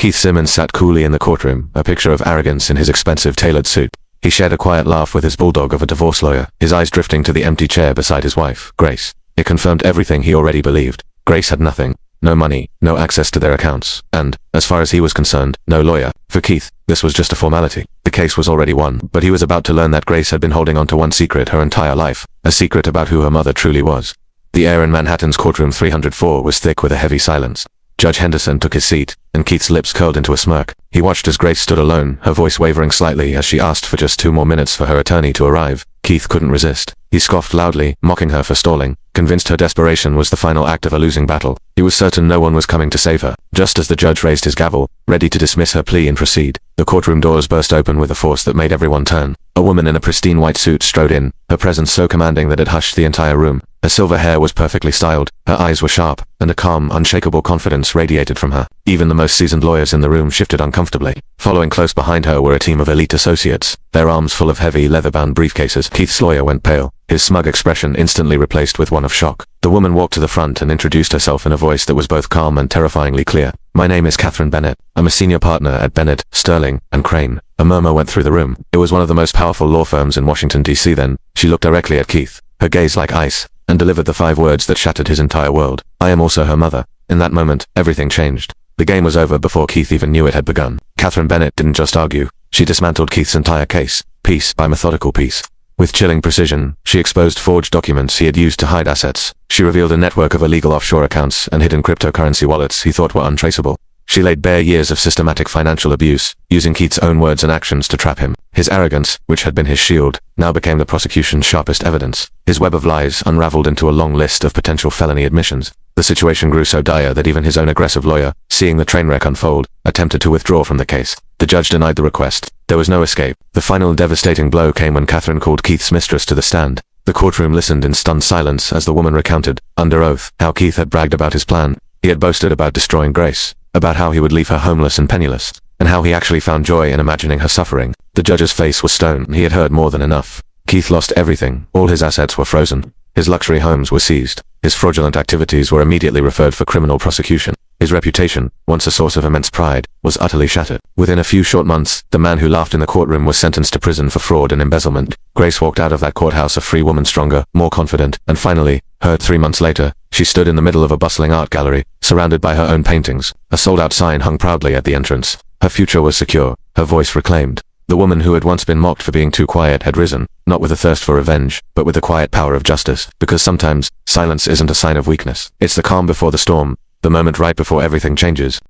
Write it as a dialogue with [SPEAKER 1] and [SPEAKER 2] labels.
[SPEAKER 1] Keith Simmons sat coolly in the courtroom, a picture of arrogance in his expensive tailored suit. He shared a quiet laugh with his bulldog of a divorce lawyer, his eyes drifting to the empty chair beside his wife, Grace. It confirmed everything he already believed. Grace had nothing. No money, no access to their accounts, and, as far as he was concerned, no lawyer. For Keith, this was just a formality. The case was already won, but he was about to learn that Grace had been holding on to one secret her entire life, a secret about who her mother truly was. The air in Manhattan's courtroom 304 was thick with a heavy silence. Judge Henderson took his seat, and Keith's lips curled into a smirk. He watched as Grace stood alone, her voice wavering slightly as she asked for just 2 more minutes for her attorney to arrive. Keith couldn't resist. He scoffed loudly, mocking her for stalling, convinced her desperation was the final act of a losing battle. He was certain no one was coming to save her. Just as the judge raised his gavel, ready to dismiss her plea and proceed, the courtroom doors burst open with a force that made everyone turn. A woman in a pristine white suit strode in, her presence so commanding that it hushed the entire room. Her silver hair was perfectly styled, her eyes were sharp, and a calm, unshakable confidence radiated from her. Even the most seasoned lawyers in the room shifted uncomfortably. Following close behind her were a team of elite associates, their arms full of heavy, leather-bound briefcases. Keith's lawyer went pale, his smug expression instantly replaced with one of shock. The woman walked to the front and introduced herself in a voice that was both calm and terrifyingly clear. "My name is Catherine Bennett. I'm a senior partner at Bennett, Sterling, and Crane." A murmur went through the room. It was one of the most powerful law firms in Washington, D.C. then. She looked directly at Keith, her gaze like ice, and delivered the 5 words that shattered his entire world. "I am also her mother." In that moment, everything changed. The game was over before Keith even knew it had begun. Catherine Bennett didn't just argue. She dismantled Keith's entire case, piece by methodical piece. With chilling precision, she exposed forged documents he had used to hide assets. She revealed a network of illegal offshore accounts and hidden cryptocurrency wallets he thought were untraceable. She laid bare years of systematic financial abuse, using Keith's own words and actions to trap him. His arrogance, which had been his shield, now became the prosecution's sharpest evidence. His web of lies unraveled into a long list of potential felony admissions. The situation grew so dire that even his own aggressive lawyer, seeing the train wreck unfold, attempted to withdraw from the case. The judge denied the request. There was no escape. The final devastating blow came when Catherine called Keith's mistress to the stand. The courtroom listened in stunned silence as the woman recounted, under oath, how Keith had bragged about his plan. He had boasted about destroying Grace, about how he would leave her homeless and penniless, and how he actually found joy in imagining her suffering. The judge's face was stone. He had heard more than enough. Keith lost everything. All his assets were frozen. His luxury homes were seized. His fraudulent activities were immediately referred for criminal prosecution. His reputation, once a source of immense pride, was utterly shattered. Within a few short months, the man who laughed in the courtroom was sentenced to prison for fraud and embezzlement. Grace walked out of that courthouse a free woman, stronger, more confident, and finally, heard 3 months later, she stood in the middle of a bustling art gallery, surrounded by her own paintings. A sold-out sign hung proudly at the entrance. Her future was secure, her voice reclaimed. The woman who had once been mocked for being too quiet had risen, not with a thirst for revenge, but with the quiet power of justice. Because sometimes, silence isn't a sign of weakness. It's the calm before the storm, the moment right before everything changes.